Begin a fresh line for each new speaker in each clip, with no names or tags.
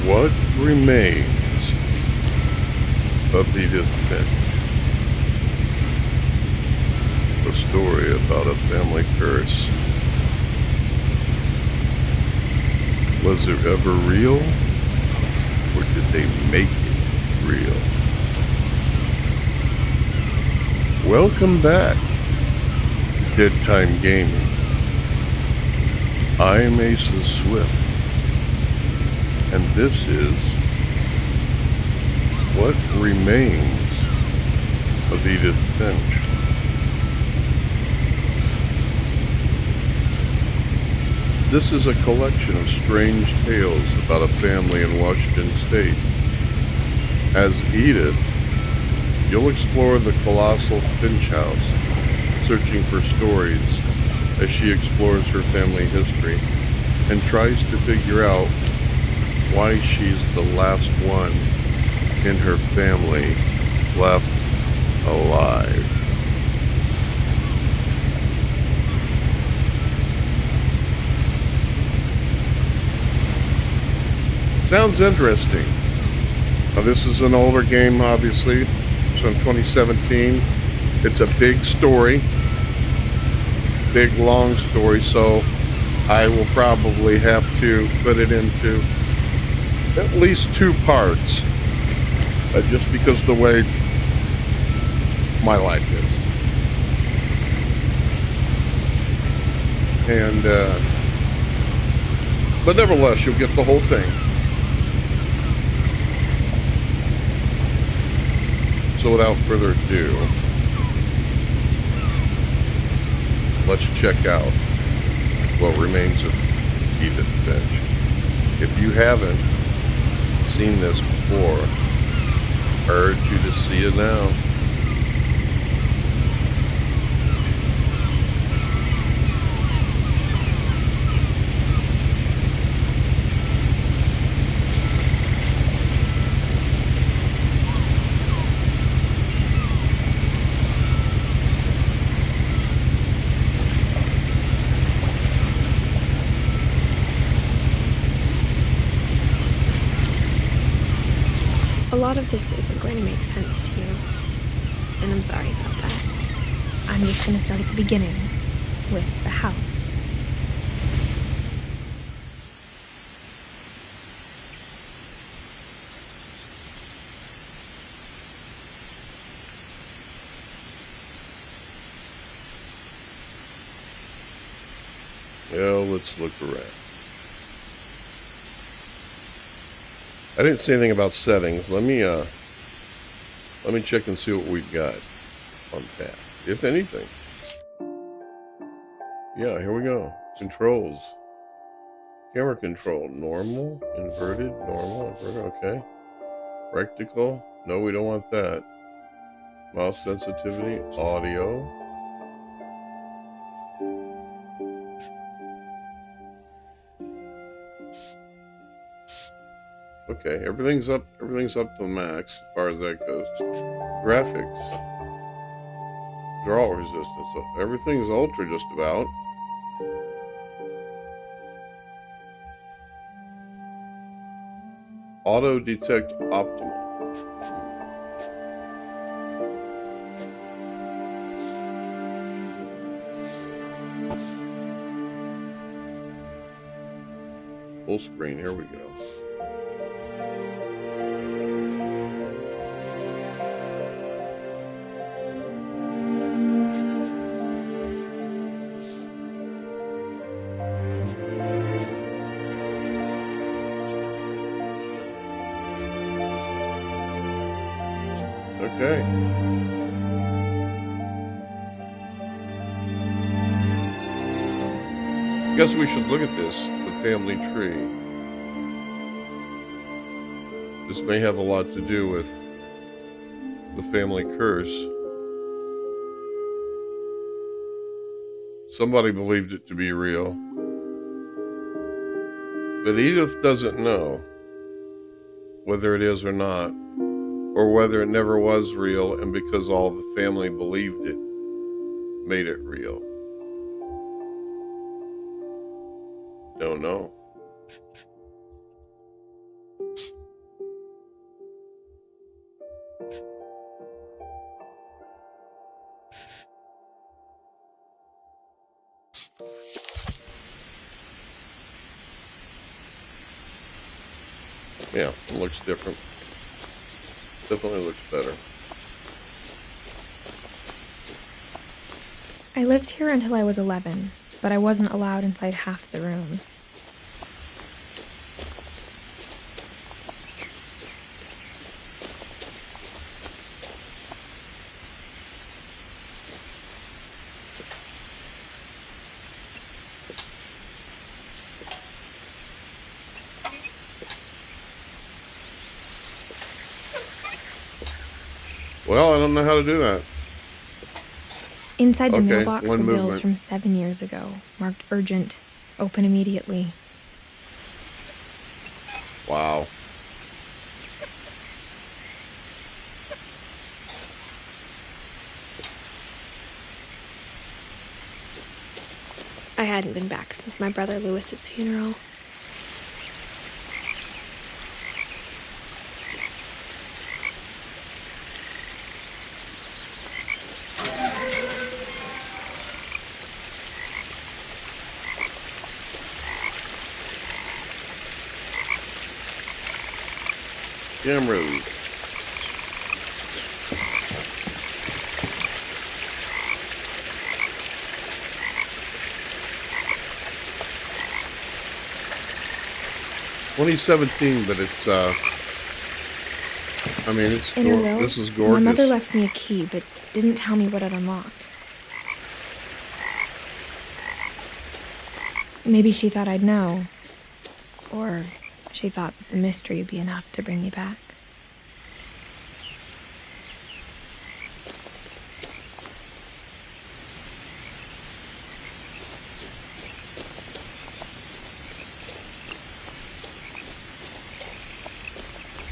What Remains of Edith Finch? A story about a family curse. Was it ever real? Or did they make it real? Welcome back to DeadTIme Gaming. I'm Asa Swift, and this is What Remains of Edith Finch. This is a collection of strange tales about a family in Washington State. As Edith, you'll explore the colossal Finch house, searching for stories as she explores her family history and tries to figure out why she's the last one in her family left alive. Sounds interesting. Now, this is an older game, obviously. It's from 2017. It's a big story. Big, long story, so I will probably have to put it into at least 2 parts. Just because of the way my life is. And, but nevertheless, you'll get the whole thing. So without further ado, let's check out What Remains of Edith Finch. If you haven't seen this before, I urge you to see it now.
A lot of this isn't going to make sense to you, and I'm sorry about that. I'm just going to start at the beginning, with the house.
Well, let's look around. I didn't say anything about settings. Let me check and see what we've got on tap, if anything. Yeah, here we go. Controls. Camera control. Normal, inverted, okay. Rectical. No, we don't want that. Mouse sensitivity, audio. Okay, everything's up to the max as far as that goes. Graphics. Draw resistance. So everything's ultra just about. Auto detect optimal. Full screen, here we go. Okay. Guess we should look at this, the family tree. This may have a lot to do with the family curse. Somebody believed it to be real. But Edith doesn't know whether it is or not, or whether it never was real, and because all the family believed it, made it real. Don't know. Yeah, it looks different. Definitely looks better.
I lived here until I was 11, but I wasn't allowed inside half the rooms.
Well, I don't know how to do that.
Inside the
Okay,
mailbox were
one
bills
movement.
from 7 years ago, marked urgent, open immediately.
Wow.
I hadn't been back since my brother Lewis's funeral.
Cameras. ...2017, but it's, I mean, it's, this is gorgeous.
My mother left me a key, but didn't tell me what it unlocked. Maybe she thought I'd know. Or she thought that the mystery would be enough to bring me back.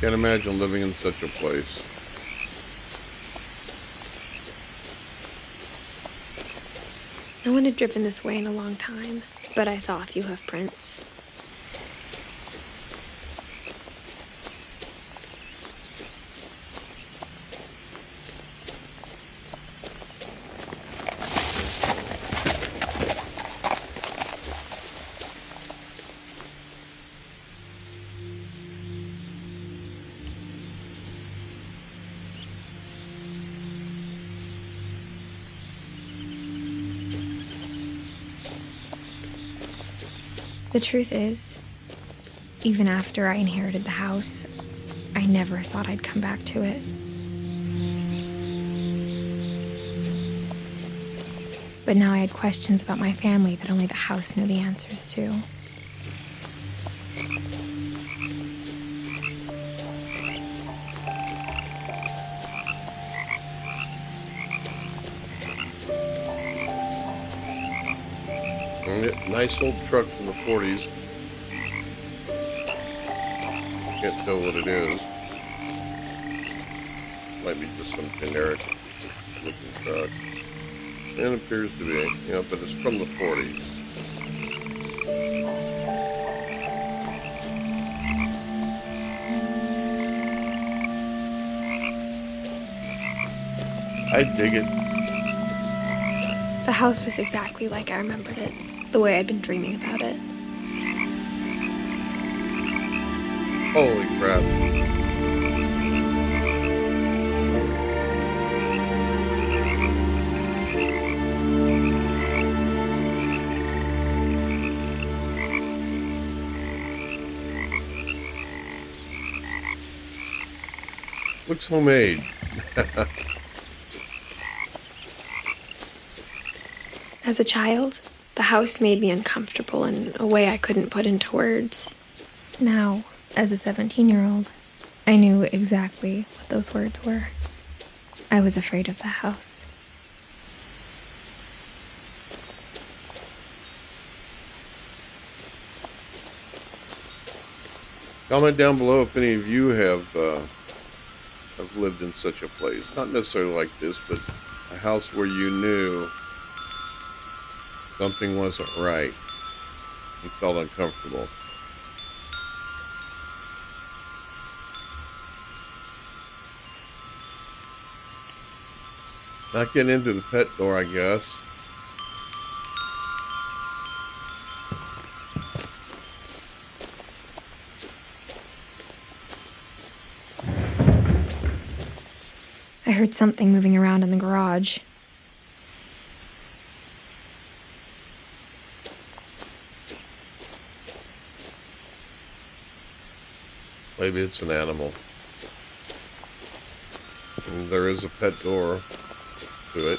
Can't imagine living in such a place.
No one had driven this way in a long time, but I saw a few hoof prints. The truth is, even after I inherited the house, I never thought I'd come back to it. But now I had questions about my family that only the house knew the answers to.
Nice old truck from the 40s. Can't tell what it is. Might be just some generic looking truck. And it appears to be, you know, but it's from the 40s. I dig it.
The house was exactly like I remembered it, the way I'd been dreaming about it.
Holy crap. Looks homemade.
As a child, the house made me uncomfortable in a way I couldn't put into words. Now, as a 17-year-old, I knew exactly what those words were. I was afraid of the house.
Comment down below if any of you have lived in such a place. Not necessarily like this, but a house where you knew something wasn't right. You felt uncomfortable. Not getting into the pet door, I guess.
heard something moving around in the garage.
Maybe it's an animal. And there is a pet door to it.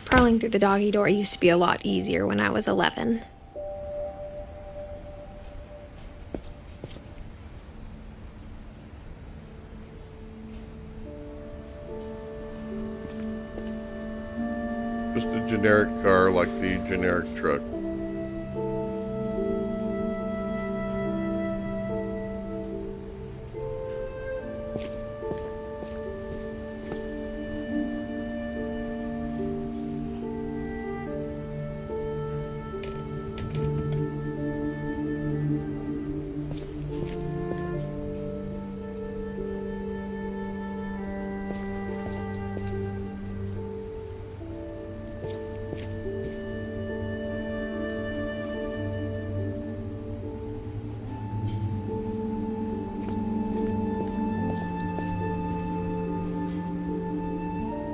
Crawling through the doggy door used to be a lot easier when I was 11.
Just a generic car like the generic truck.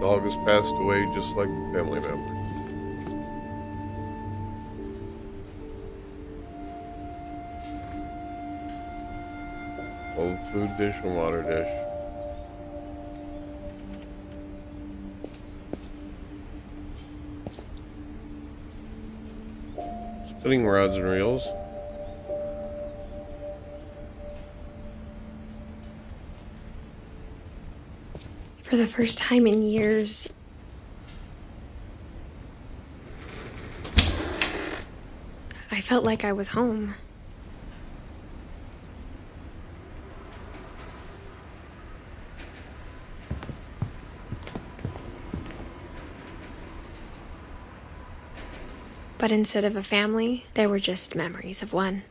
Dog has passed away just like the family member. Old food dish and water dish. Spinning rods and reels.
For the first time in years, I felt like I was home. But instead of a family, there were just memories of one.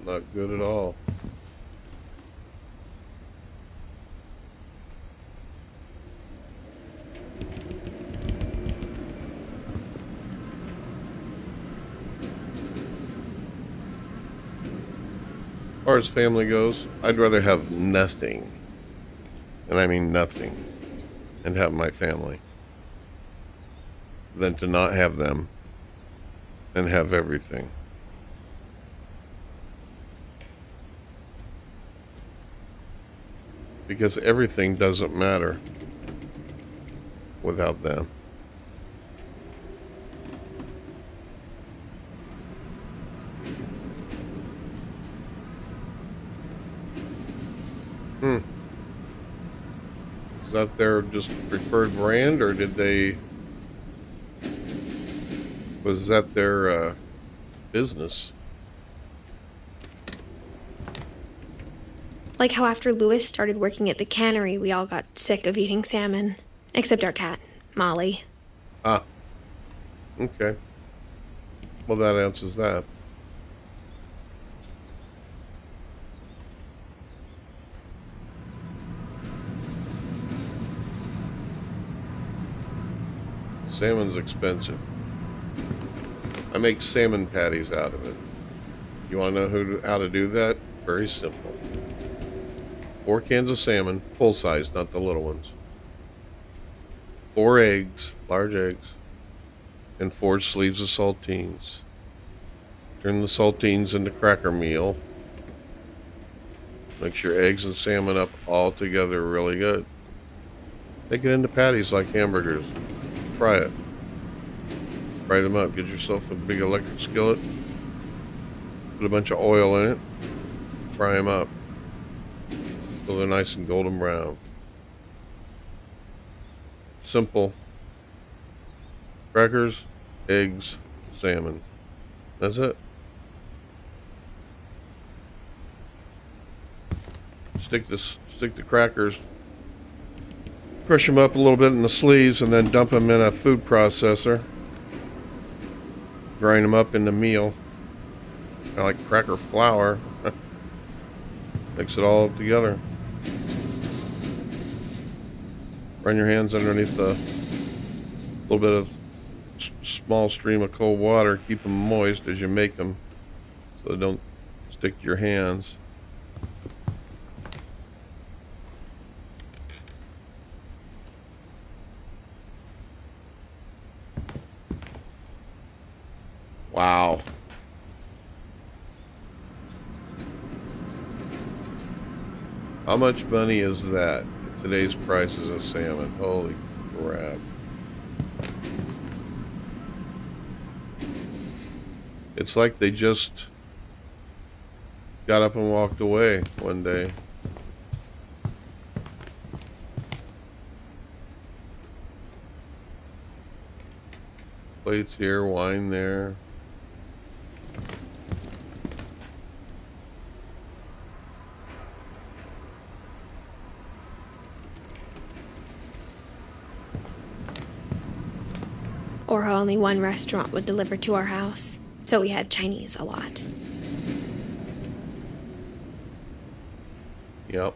Not good at all. As far as family goes, I'd rather have nothing, and I mean nothing, and have my family, than to not have them and have everything. Because everything doesn't matter without them. Is that their just preferred brand, or was that their business?
Like how after Lewis started working at the cannery, we all got sick of eating salmon. Except our cat, Molly.
Ah, okay. Well, that answers that. Salmon's expensive. I make salmon patties out of it. You want to know how to do that? Very simple. 4 cans of salmon, full size, not the little ones. 4 eggs, large eggs, and 4 sleeves of saltines. Turn the saltines into cracker meal. Mix your eggs and salmon up all together really good. Make it into patties like hamburgers. Fry it. Fry them up. Get yourself a big electric skillet. Put a bunch of oil in it. Fry them up till they're nice and golden brown. Simple. Crackers, eggs, salmon. That's it. Stick the crackers, crush them up a little bit in the sleeves, and then dump them in a food processor. Grind them up into meal. I like cracker flour. Mix it all up together. Run your hands underneath a little bit of small stream of cold water. Keep them moist as you make them so they don't stick to your hands. Wow. How much money is that at today's prices of salmon? Holy crap. It's like they just got up and walked away one day. Plates here, wine there.
Or how only one restaurant would deliver to our house, so we had Chinese a lot.
Yep.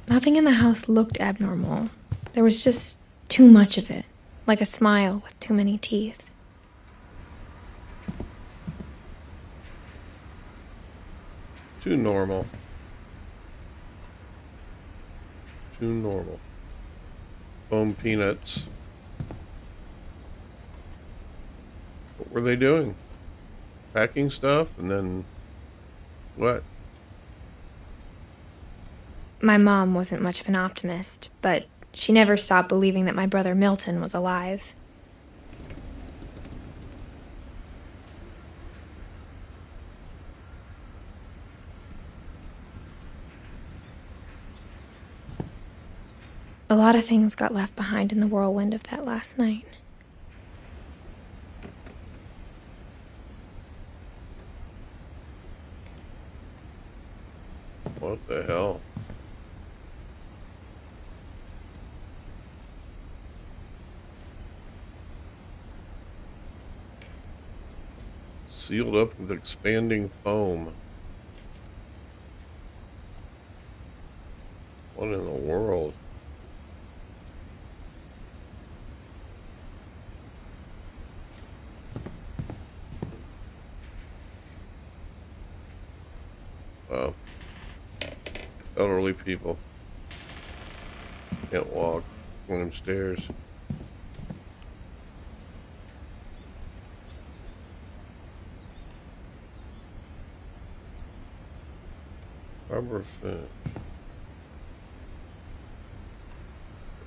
Nothing in the house looked abnormal. There was just too much of it, like a smile with too many teeth.
Too normal. Too normal. Foam peanuts. What were they doing? Packing stuff and then what?
My mom wasn't much of an optimist, but she never stopped believing that my brother Milton was alive. A lot of things got left behind in the whirlwind of that last night.
What the hell? Sealed up with expanding foam. What in the world? Wow. Elderly people can't walk on them stairs. Barbara Finch.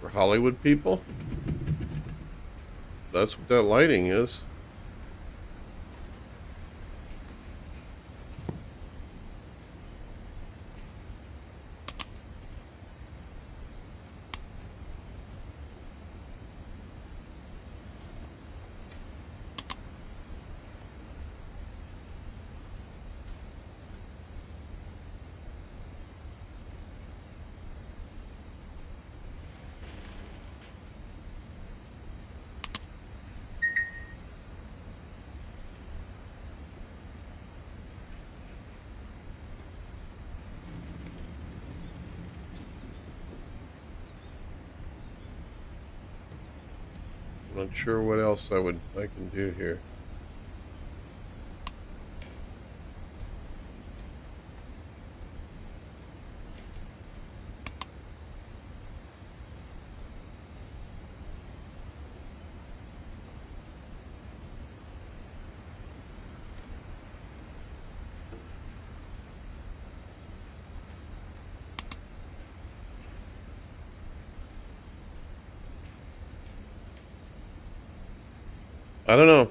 For Hollywood people? That's what that lighting is. I'm not sure what else I can do here. I don't know.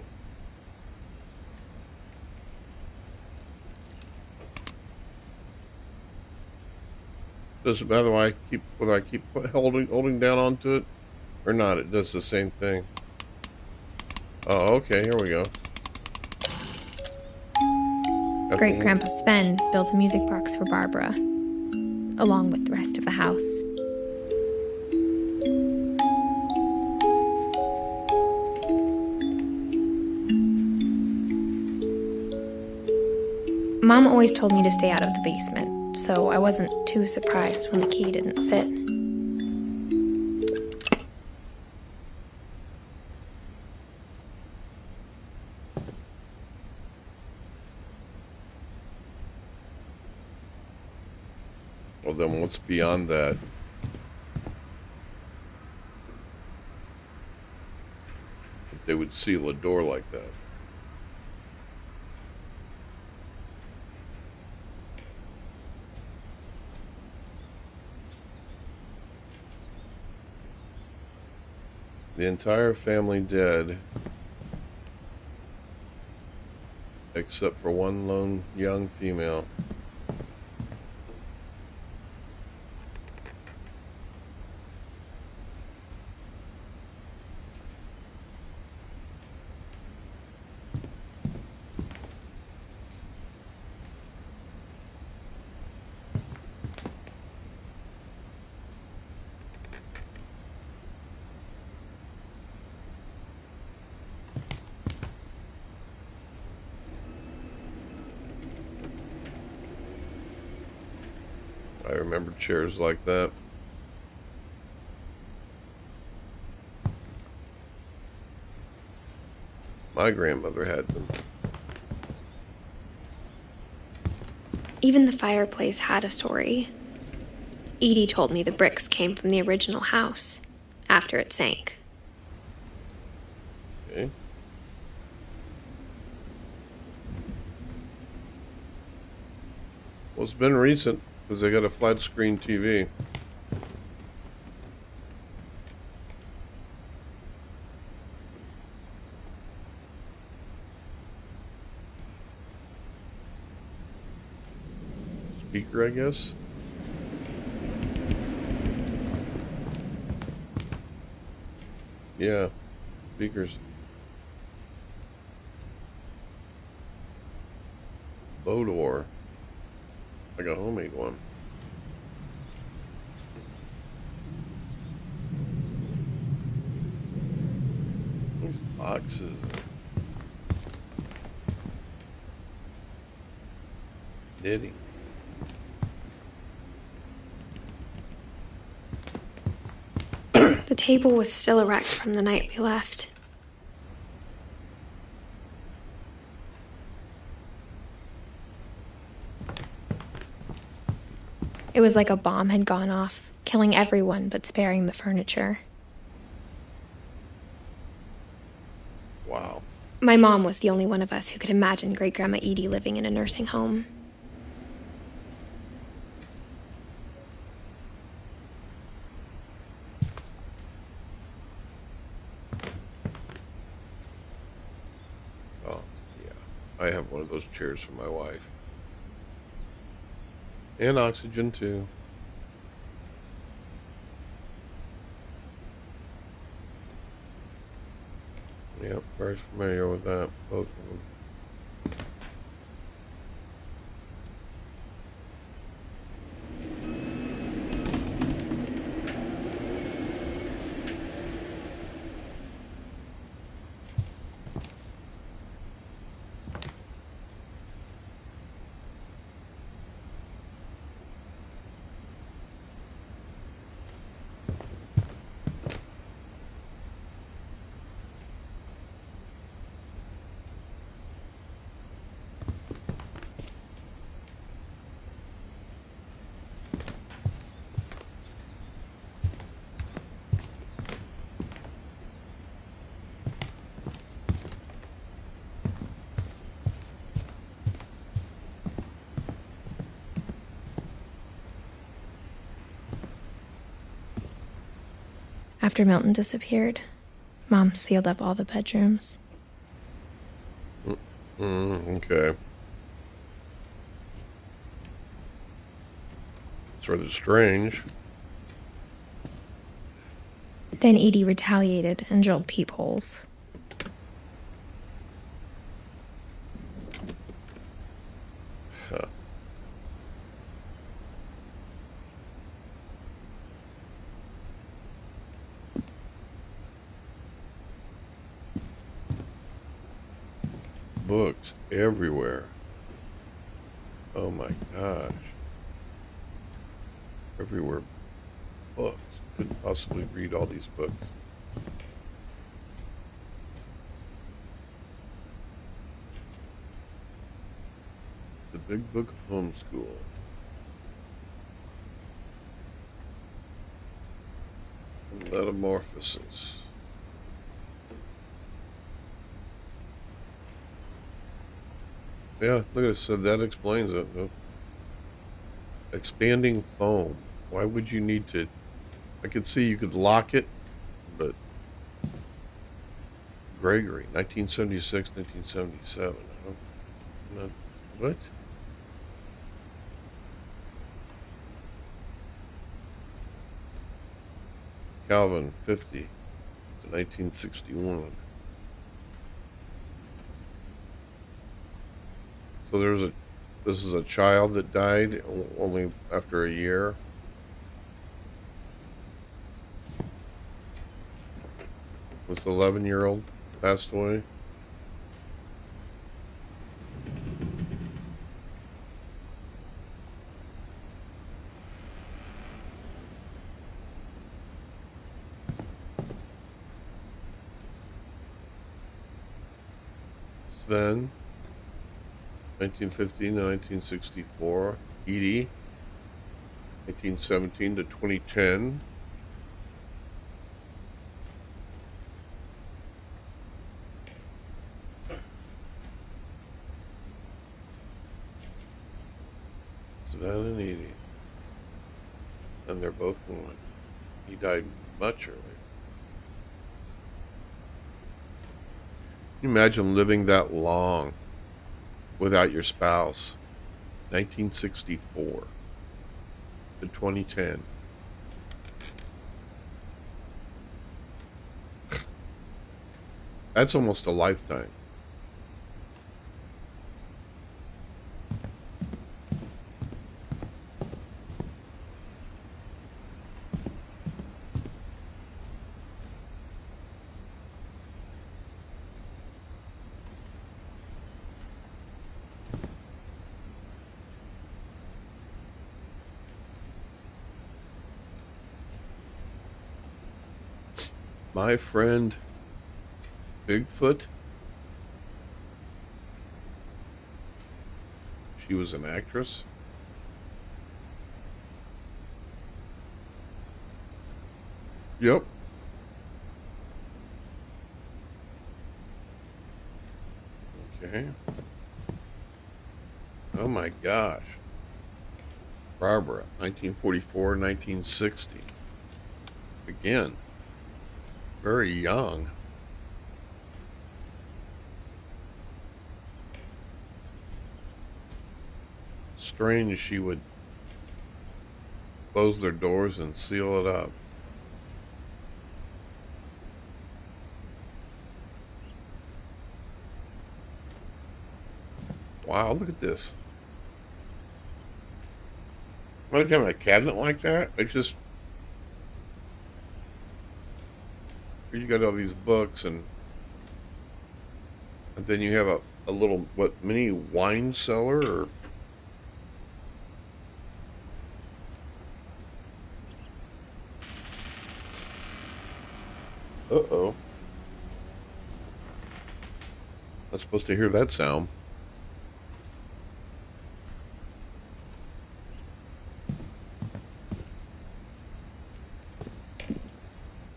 Does it matter whether I keep holding down onto it or not? It does the same thing. Oh, okay. Here we go.
Great Grandpa Sven built a music box for Barbara, along with the rest of the house. Mom always told me to stay out of the basement, so I wasn't too surprised when the key didn't fit.
Well, then what's beyond that? If they would seal a door like that. The entire family dead, except for one lone young female. I remember chairs like that. My grandmother had them.
Even the fireplace had a story. Edie told me the bricks came from the original house, after it sank.
Okay. Well, it's been recent, because they got a flat screen TV. Speaker, I guess. Yeah, speakers. Low door. Like a homemade one. These boxes. Knitting.
The table was still erect from the night we left. It was like a bomb had gone off, killing everyone but sparing the furniture.
Wow.
My mom was the only one of us who could imagine Great-Grandma Edie living in a nursing home.
Oh, yeah. I have one of those chairs for my wife. And oxygen, too. Yep, very familiar with that, both of them.
After Milton disappeared, Mom sealed up all the bedrooms.
Okay. It's rather strange.
Then Edie retaliated and drilled peepholes.
Huh. Books everywhere. Oh my gosh. Everywhere books. Couldn't possibly read all these books. The Big Book of Homeschool. Metamorphosis. Yeah, look at it. So that explains it. Oh, expanding foam. Why would you need to? I could see you could lock it, but Gregory, 1976, 1977. I don't, not, what? Calvin, 50 to 1961. So this is a child that died only after a year. This 11-year-old passed away. Sven, 1915 to 1964. Edie, 1917 to 2010. Sven and Edie. And they're both gone. He died much earlier. Can you imagine living that long without your spouse? 1964 to 2010. That's almost a lifetime. My friend Bigfoot, she was an actress. Yep. Okay. Oh my gosh. Barbara, 1944, 1960. Again, very young. Strange she would close their doors and seal it up. Wow, look at this. Like having a cabinet like that? It's just, you got all these books and then you have a little, what, mini wine cellar or. Uh-oh. Not supposed to hear that sound.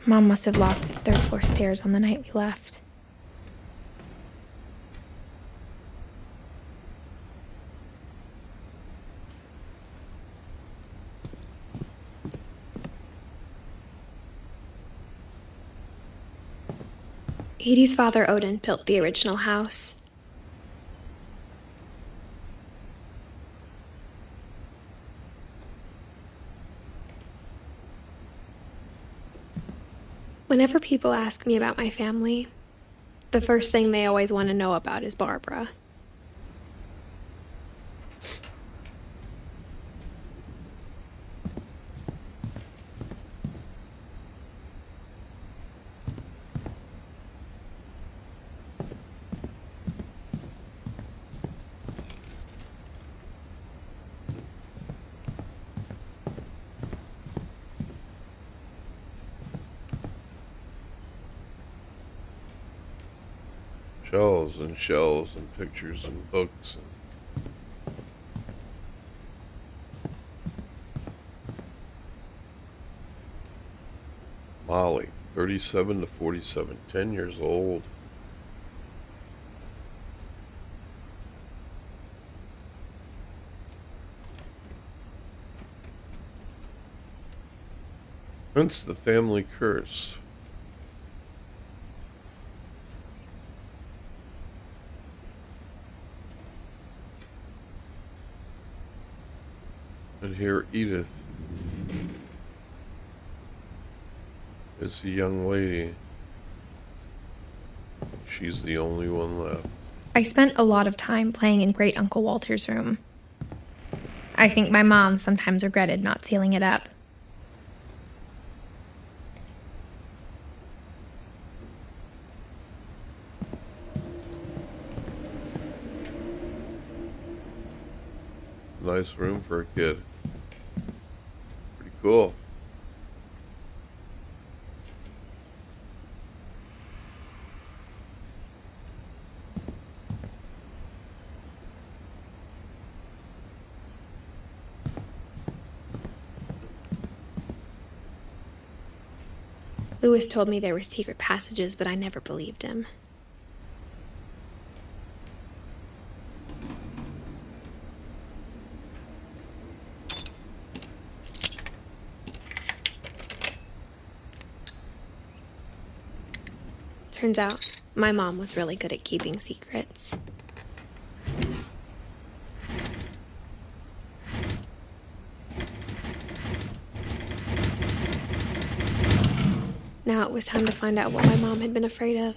Mom must have locked the third floor stairs on the night we left. Edie's father, Odin, built the original house. Whenever people ask me about my family, the first thing they always want to know about is Barbara.
shelves and pictures and books. Molly, 37 to 47, 10 years old. Hence the family curse. And here Edith is the young lady. She's the only one left.
I spent a lot of time playing in Great Uncle Walter's room. I think my mom sometimes regretted not sealing it up.
Nice room for a kid. Pretty cool.
Lewis told me there were secret passages, but I never believed him. Turns out, my mom was really good at keeping secrets. Now it was time to find out what my mom had been afraid of.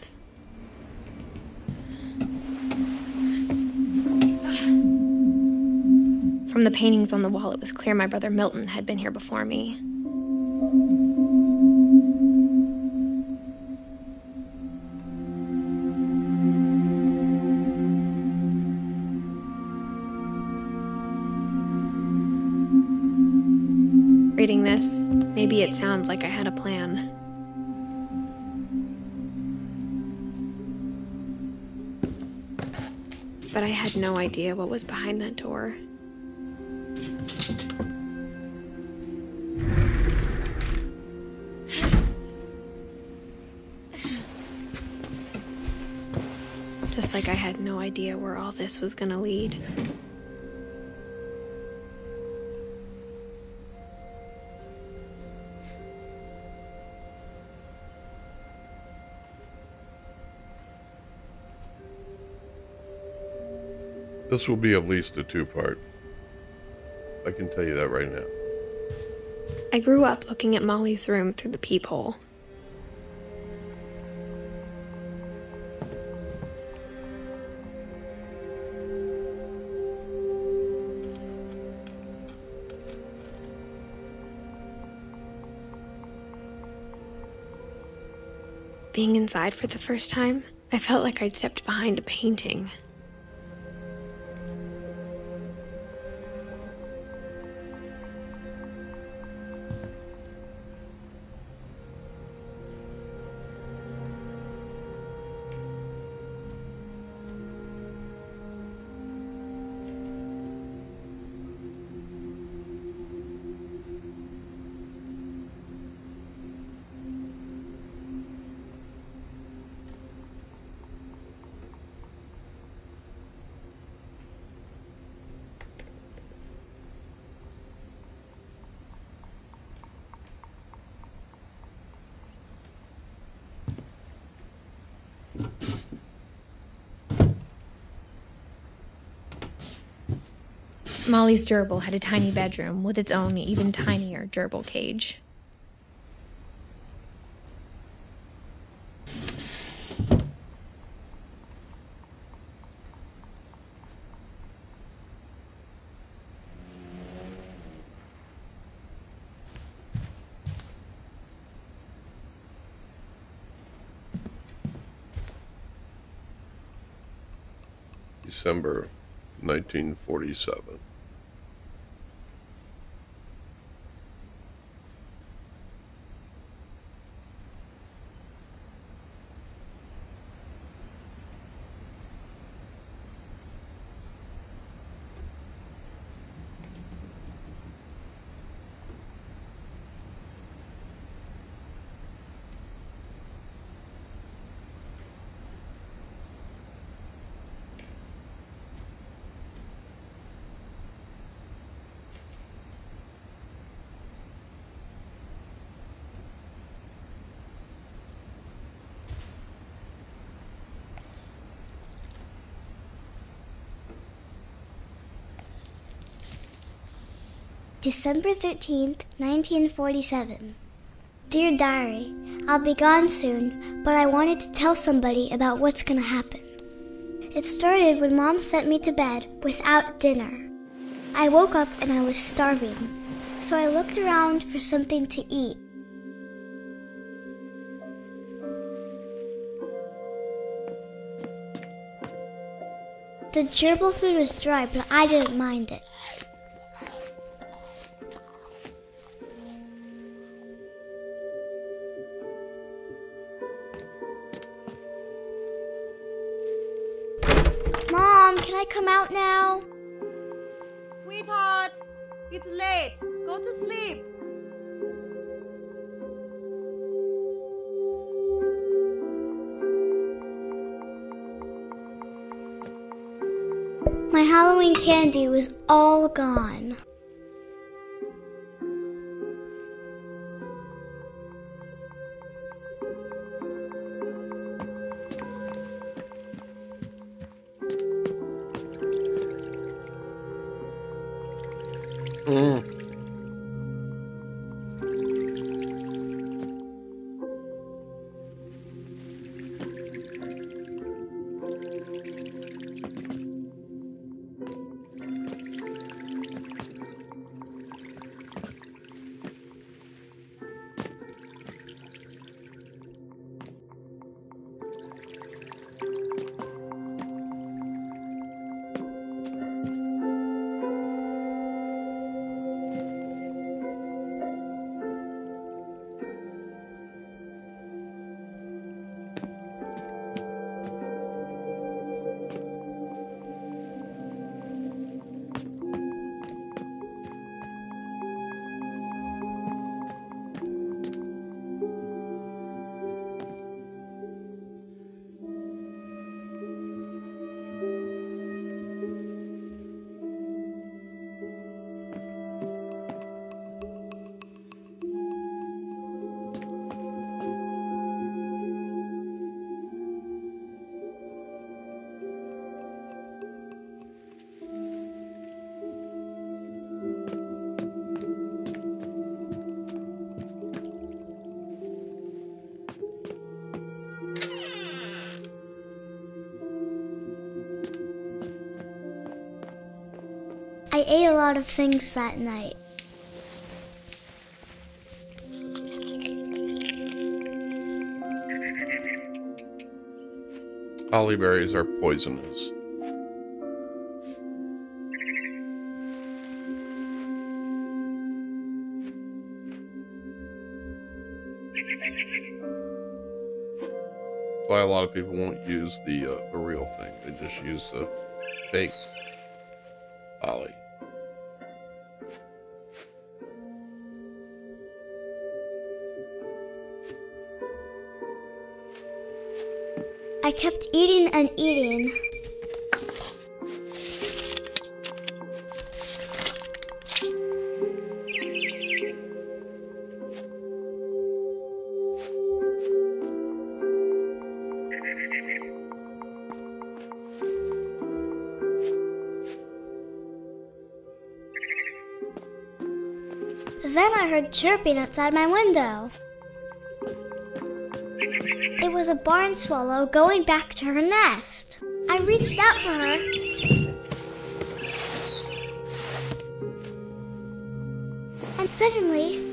From the paintings on the wall, it was clear my brother Milton had been here before me. Reading this, maybe it sounds like I had a plan. But I had no idea what was behind that door. Just like I had no idea where all this was gonna lead.
This will be at least a two-part. I can tell you that right now.
I grew up looking at Molly's room through the peephole. Being inside for the first time, I felt like I'd stepped behind a painting. Molly's gerbil had a tiny bedroom with its own even tinier gerbil cage.
December 1947.
December 13th, 1947. Dear Diary, I'll be gone soon, but I wanted to tell somebody about what's gonna happen. It started when Mom sent me to bed without dinner. I woke up and I was starving, so I looked around for something to eat. The gerbil food was dry, but I didn't mind it. Mom, can I come out now?
Sweetheart, it's late. Go to sleep.
My Halloween candy was all gone. I ate a lot of things that night.
Holly berries are poisonous. That's why a lot of people won't use the real thing. They just use the fake holly.
I kept eating and eating. Then I heard chirping outside my window. It was a barn swallow going back to her nest. I reached out for her. And suddenly,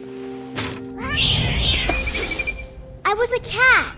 I was a cat.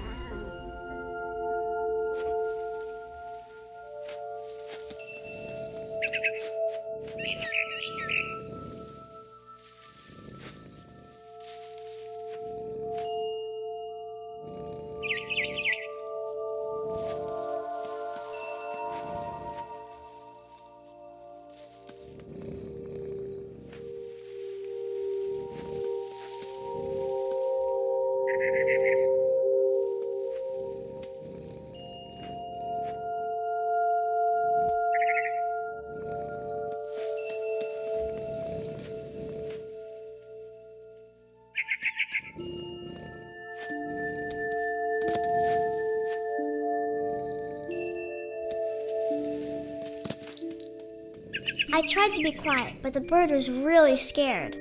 I tried to be quiet, but the bird was really scared.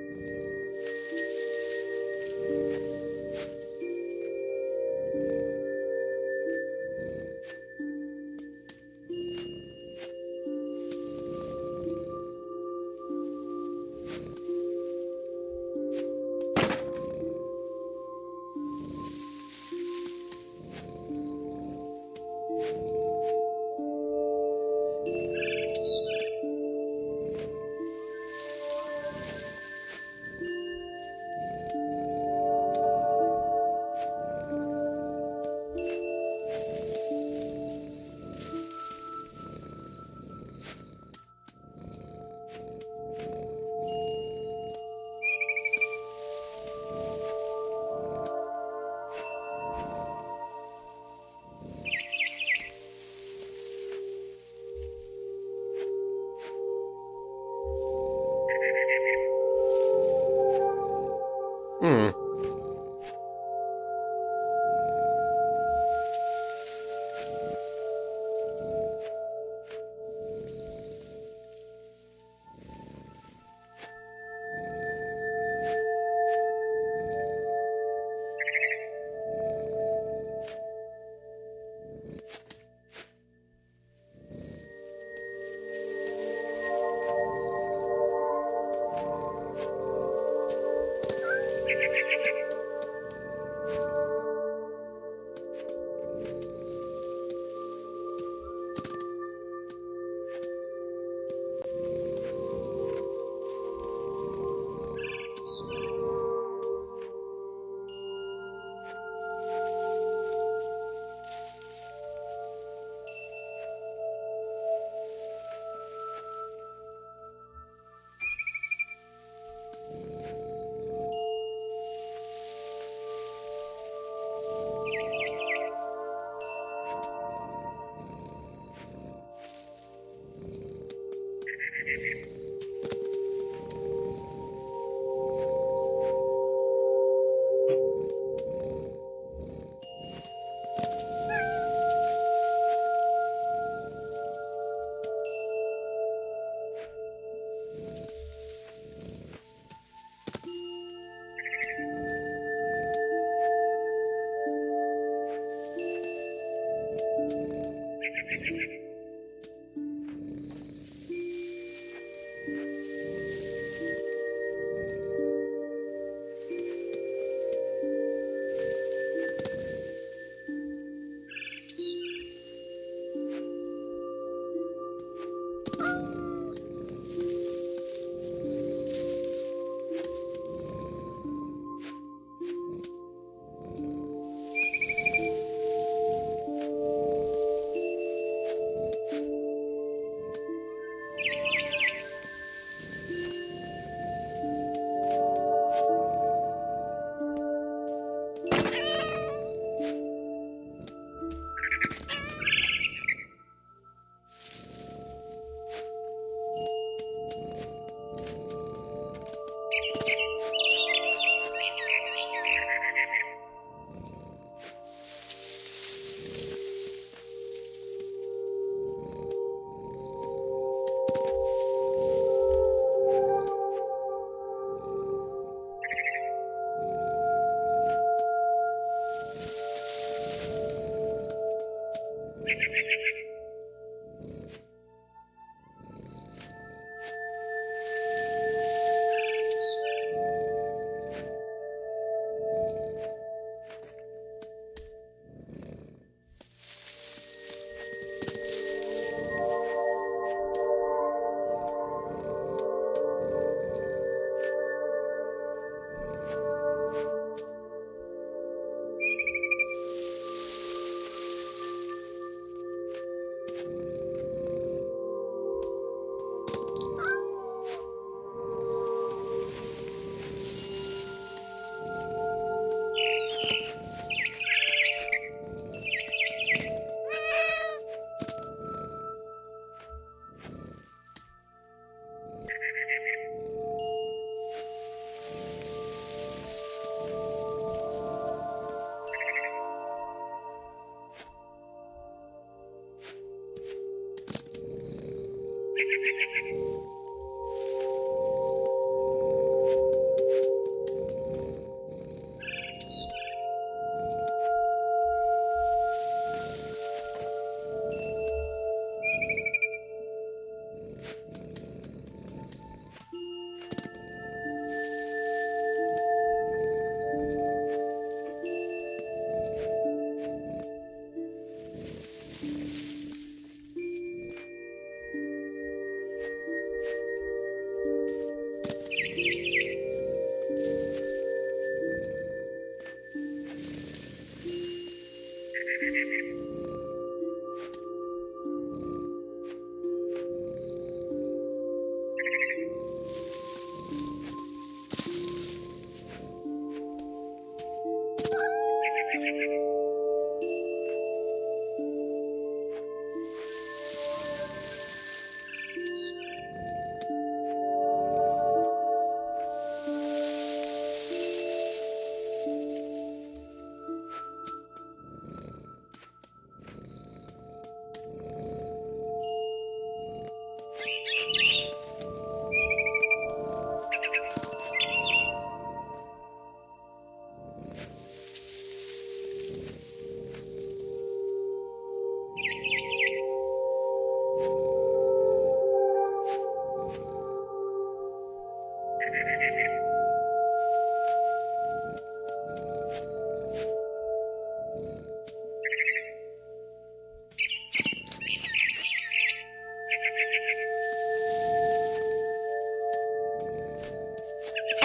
Hmm.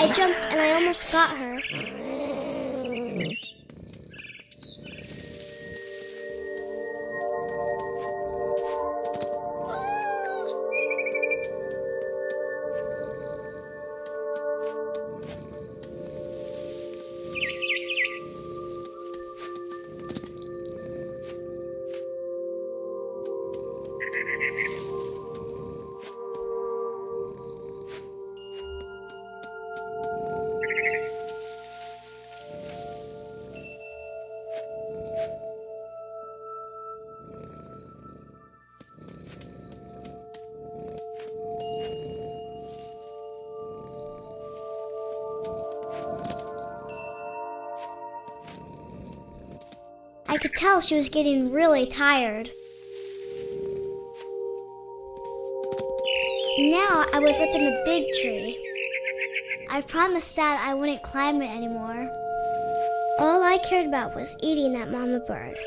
I jumped and I almost got her. I could tell she was getting really tired. Now I was up in the big tree. I promised Dad I wouldn't climb it anymore. All I cared about was eating that mama bird.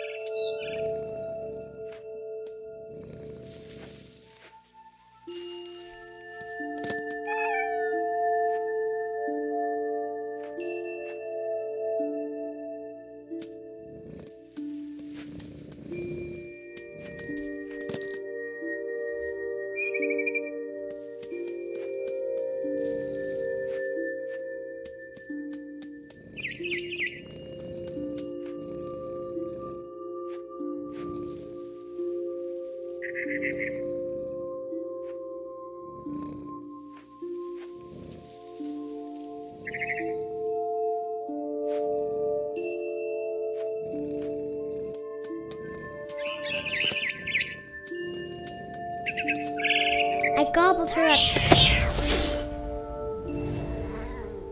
I gobbled her up.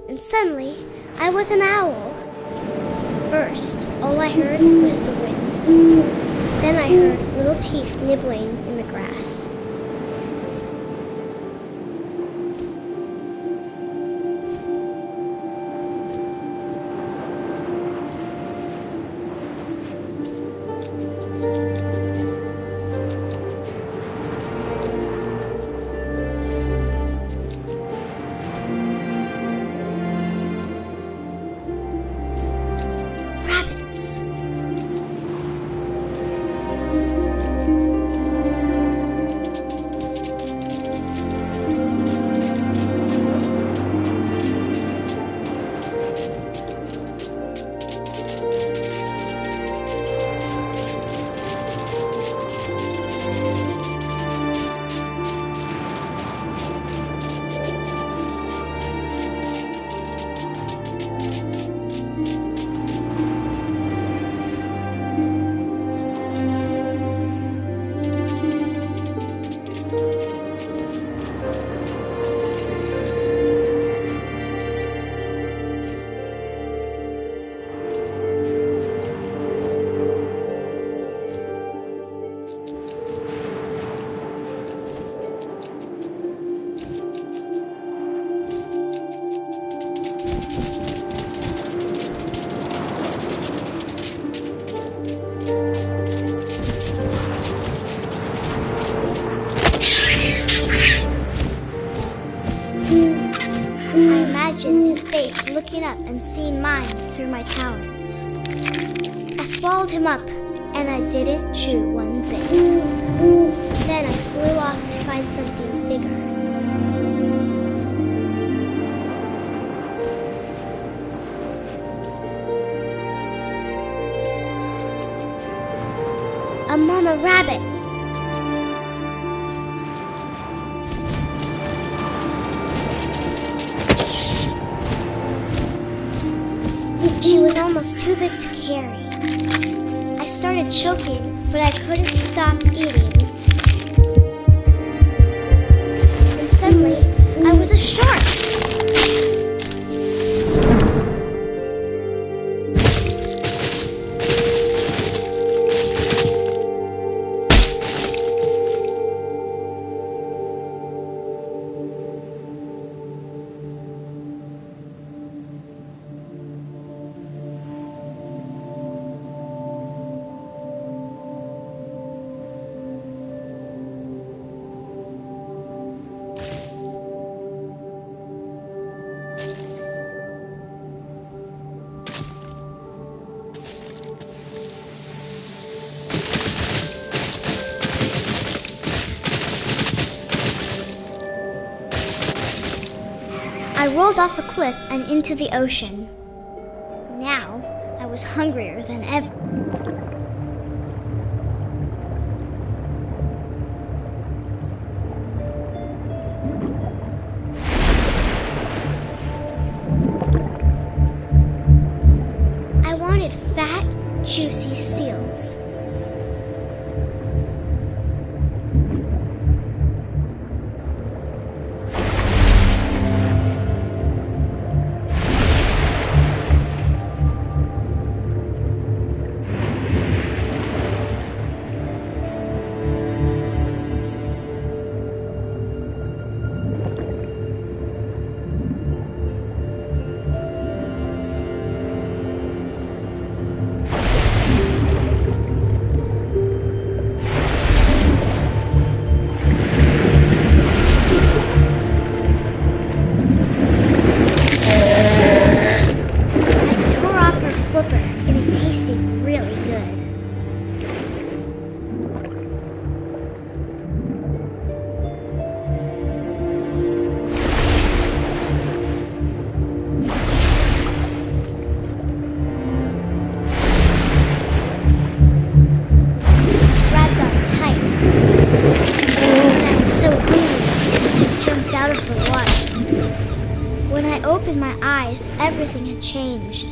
And suddenly, I was an owl. First, all I heard was the wind. Then I heard little teeth nibbling in the grass. His face looking up and seeing mine through my talons. I swallowed him up, and I didn't chew one bit. Then I flew off to find something bigger. A mama rabbit. She was almost too big to carry. I started choking, but I couldn't stop eating. And suddenly, I was a shark. I rolled off a cliff and into the ocean. Now, I was hungrier than ever. I wanted fat, juicy seals. When I opened my eyes, everything had changed.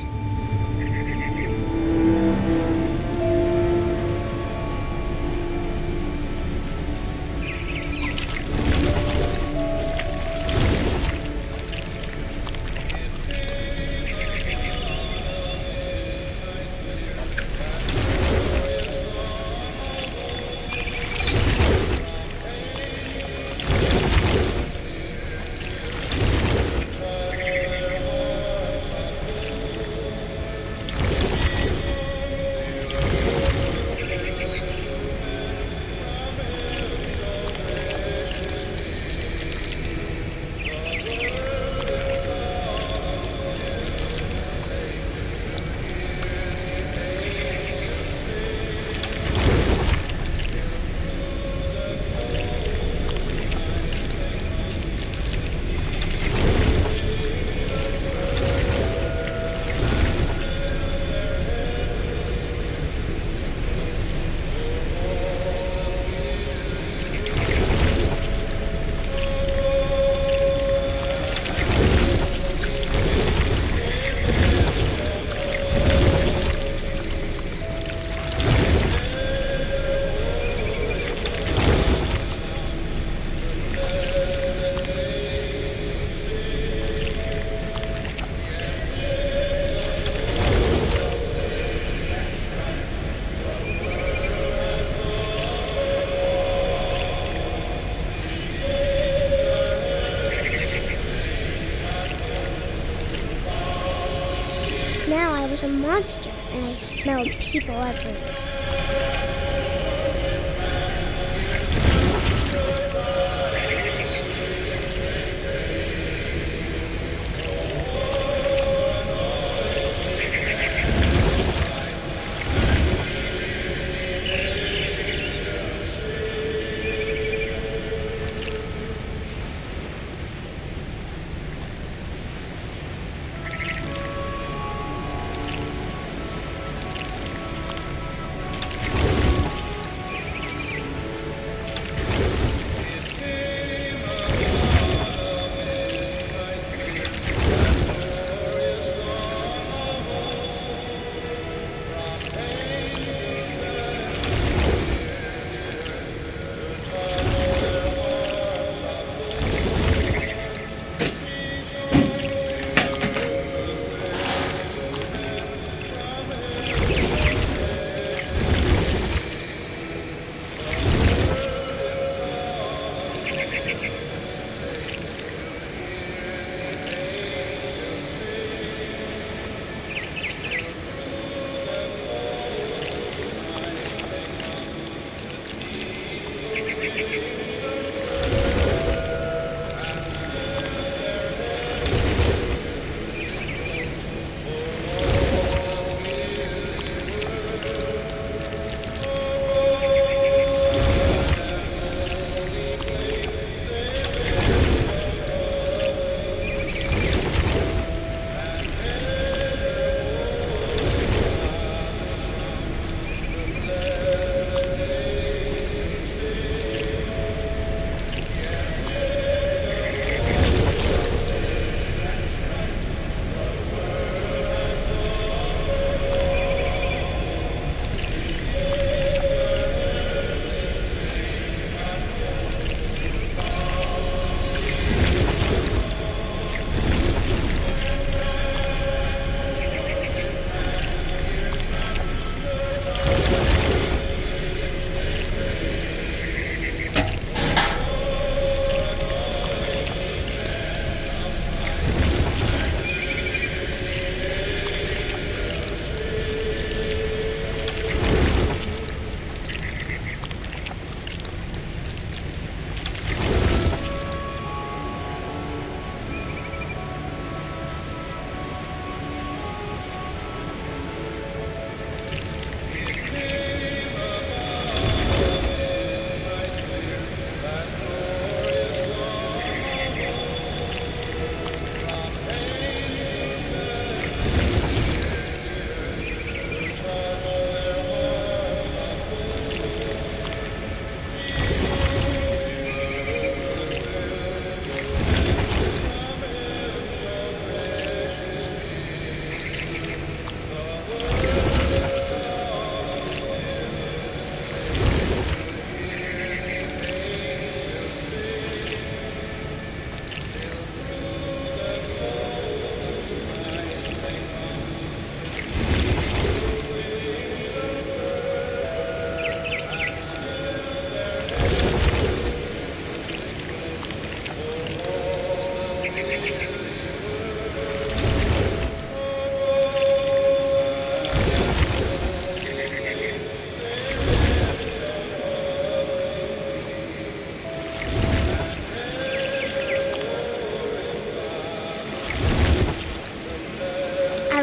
Now I was a monster, and I smelled people everywhere.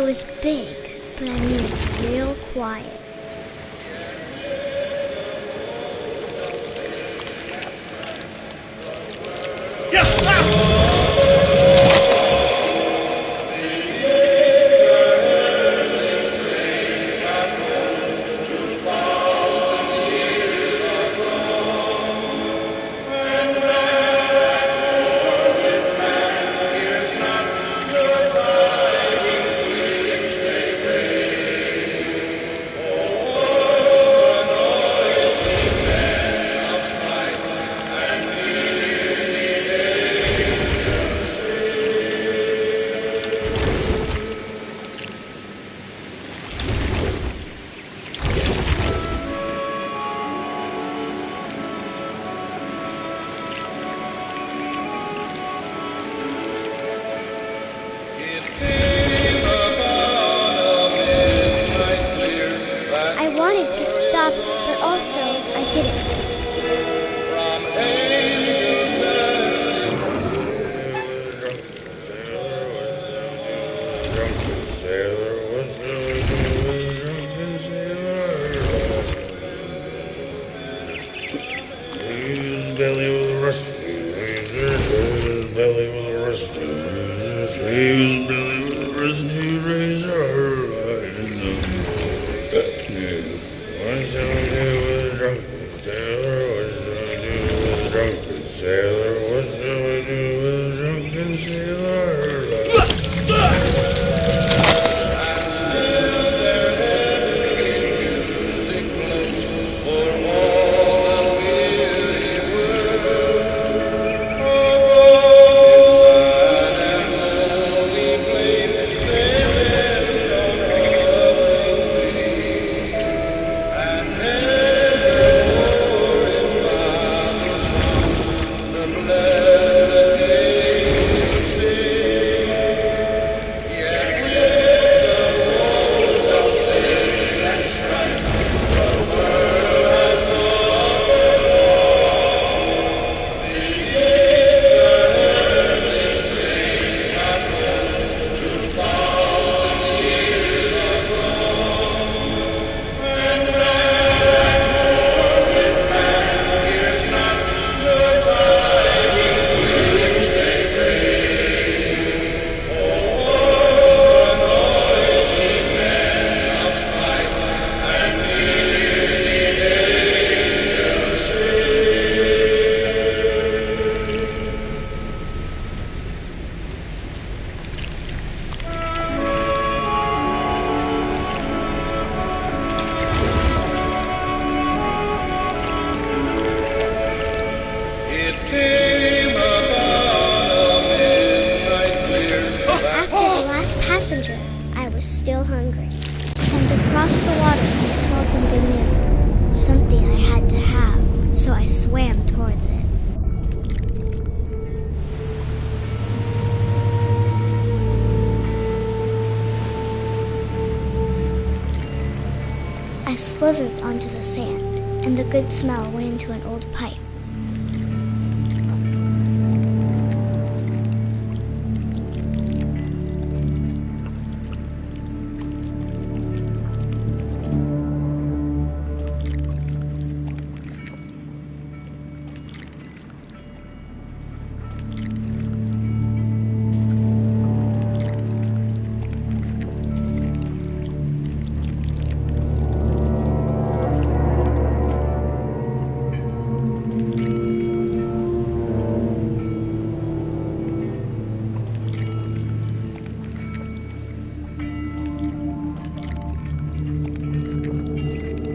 was big, but I mean it real quiet. I wanted to stop, but also I didn't. Passenger, I was still hungry. And across the water I smelled something new. Something I had to have, so I swam towards it. I slithered onto the sand, and the good smell went into an old pipe.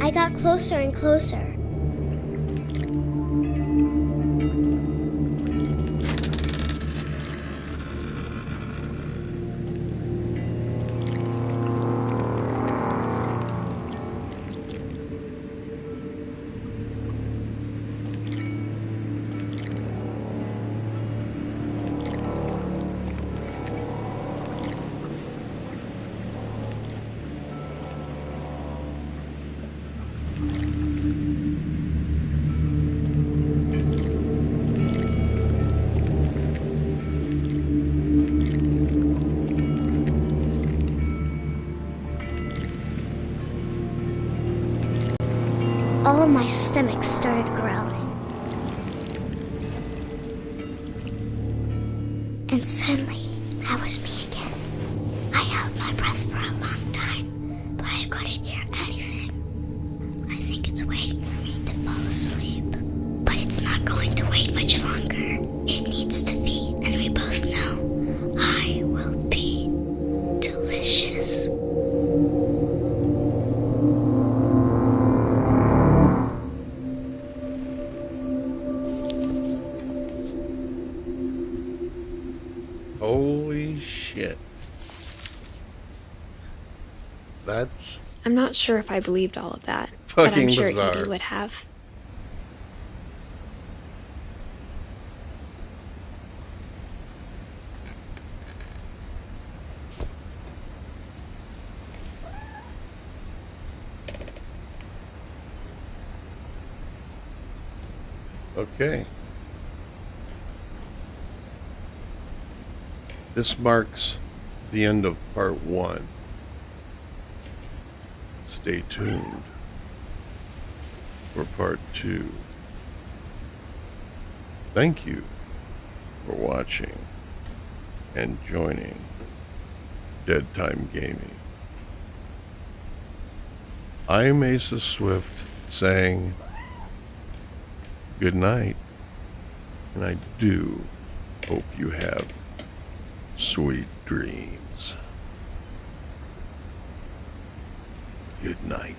I got closer and closer. all of my stomach started growling. And suddenly, I was me again. I held my breath for a long time, but I couldn't hear anything. I think it's waiting for me to fall asleep. But it's not going to wait much longer. It needs to feed, and we both know I will be delicious.
Holy shit. That's
I'm not sure if I believed all of that, but I'm
fucking
sure
bizarre.
Edie would have.
Okay. This marks the end of part 1. Stay tuned for part 2. Thank you for watching and joining DeadTIme Gaming. I'm Asa Swift saying good night, and I do hope you have sweet dreams. Good night.